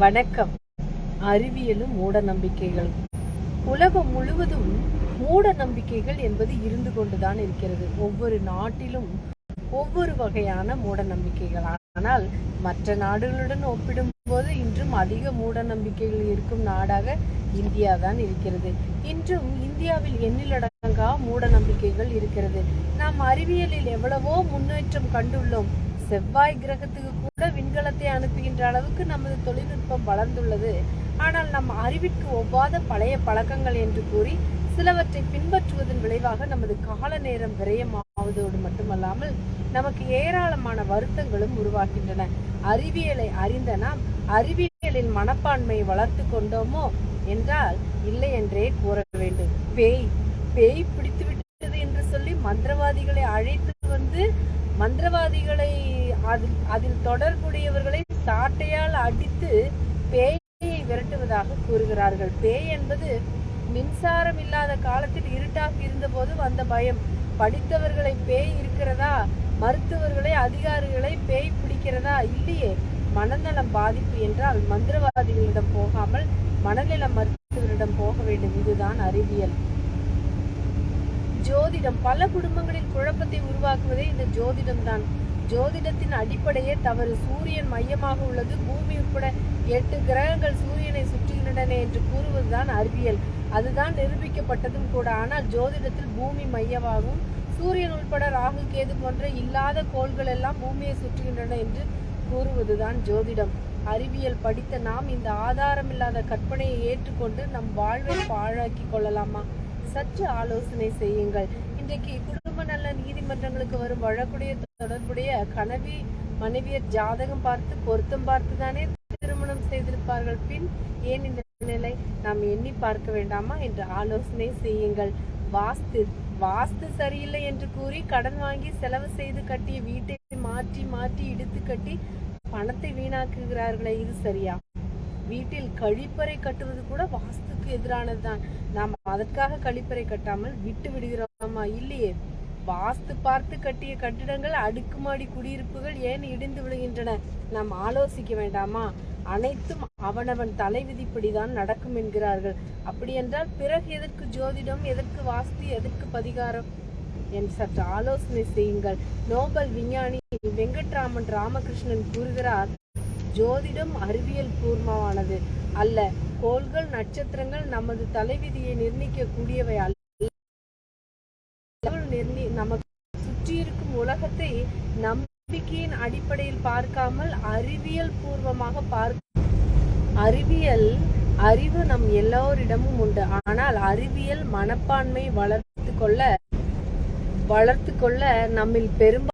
வணக்கம். அறிவியலும் மூட நம்பிக்கைகள். உலகம் முழுவதும் மூட நம்பிக்கைகள் என்பது இருந்து கொண்டுதான் இருக்கிறது. ஒவ்வொரு நாட்டிலும் ஒவ்வொரு வகையான மூட நம்பிக்கைகள். ஆனால் மற்ற நாடுகளுடன் ஒப்பிடும் போது இன்றும் அதிக மூட நம்பிக்கைகள் இருக்கும் நாடாக இந்தியா தான் இருக்கிறது. இன்றும் இந்தியாவில் எண்ணிலடங்கா மூட நம்பிக்கைகள் இருக்கிறது. நாம் அறிவியலில் எவ்வளவோ முன்னேற்றம் கண்டுள்ளோம். செவ்வாய் கிரகத்துக்கு கூட விண்கலத்தை அனுப்புகின்ற அளவுக்கு நமது தொழில்நுட்பம் வளர்ந்துள்ளது. ஆனால் நம் அறிவிற்கு ஒவ்வாத பழைய பழக்கங்கள் என்று கூறி சிலவற்றை பின்பற்றுவதன் விளைவாக நமது கால நேரம் விரயமாவதோடு மட்டுமல்லாமல் நமக்கு ஏராளமான வருத்தங்களும் உருவாகின்றன. அறிவியலை அறிந்த நாம் அறிவியலின் மனப்பான்மையை வளர்த்து கொண்டோமோ என்றால் இல்லை என்றே கூற வேண்டும். பேய் பிடித்து விட்டது என்று சொல்லி மந்திரவாதிகளை அழைத்து வந்து மந்திரவாதிகளை அதில் தொடர்புடையவர்களை சாட்டையால் அடித்து பேயை விரட்டுவதாக கூறுகிறார்கள். பேய் என்பது மின்சாரம் இல்லாத காலத்தில் இருட்டாக இருந்த போது வந்த பயம். படித்தவர்களை பேய் இருக்கிறதா? மருத்துவர்களை அதிகாரிகளை பேய் பிடிக்கிறதா? இல்லையே. மனநலம் பாதிப்பு என்றால் மந்திரவாதிகளிடம் போகாமல் மனநல மருத்துவரிடம் போக வேண்டும். இதுதான் அறிவியல். ஜோதிடம். பல குடும்பங்களில் குழப்பத்தை உருவாக்குவதே இந்த ஜோதிடம் தான். ஜோதிடத்தின் அடிப்படையே தவறு. சூரியன் மையமாக உள்ளது. பூமி உட்பட 8 கிரகங்கள் சூரியனை சுற்றுகின்றன என்று கூறுவதுதான் அறிவியல். அதுதான் நிரூபிக்கப்பட்டதும் கூட. ஆனால் ஜோதிடத்தில் பூமி மையமாகவும் சூரியன் உட்பட ராகு கேது போன்ற இல்லாத கோள்கள் எல்லாம் பூமியை சுற்றுகின்றன என்று கூறுவதுதான் ஜோதிடம். அறிவியல் படித்த நாம் இந்த ஆதாரமில்லாத கற்பனையை ஏற்றுக்கொண்டு நம் வாழ்வை பாழாக்கி கொள்ளலாமா? சற்று ஆலோசனை செய்யுங்கள். இன்றைக்கு குடும்ப நல நீதிமன்றங்களுக்கு வரும் வழக்குடைய தொடர்புடைய கனவி மனைவியர் ஜாதகம் பார்த்து பொருத்தம் பார்த்துதானே திருமணம் செய்திருப்பார்கள். பின் ஏன் இந்த நிலை? நாம் எண்ணி பார்க்க வேண்டாமா என்று ஆலோசனை செய்யுங்கள். வாஸ்து சரியில்லை என்று கூறி கடன் வாங்கி செலவு செய்து கட்டிய வீட்டை மாற்றி மாற்றி இடித்து கட்டி பணத்தை வீணாக்குகிறார்களே, இது சரியா? வீட்டில் கழிப்பறை கட்டுவது கூட வாஸ்துக்கு எதிரானதுதான். நாம் அதற்காக கழிப்பறை கட்டாமல் விட்டு விடுகிறோமா? இல்லையே. வாஸ்து பார்த்து கட்டிய கட்டிடங்கள், அடுக்குமாடி குடியிருப்புகள் ஏன் இடிந்து விழுகின்றன? நாம் ஆலோசிக்க வேண்டாமா? அனைத்தும் அவனவன் தலை விதிப்படிதான் நடக்கும் என்கிறார்கள். அப்படி என்றால் பிறகு எதற்கு ஜோதிடம், எதற்கு வாஸ்து, எதற்கு பரிகாரம் என்று சற்று ஆலோசனை செய்யுங்கள். நோபல் விஞ்ஞானி வெங்கட்ராமன் ராமகிருஷ்ணன் கூறுகிறார், ஜோதிடம் அறிவியல் பூர்வமானது அல்ல. கோள்கள் நட்சத்திரங்கள் நமது தலைவிதியை நிர்ணயிக்க கூடியவை அல்ல. நமக்கு சுற்றியிருக்கும் உலகத்தை நம்பிக்கையின் அடிப்படையில் பார்க்காமல் அறிவியல் பூர்வமாக அறிவு நம் எல்லோரிடமும் உண்டு. ஆனால் அறிவியல் மனப்பான்மை வளர்த்து கொள்ள நம்மில் பெரும்பாலும்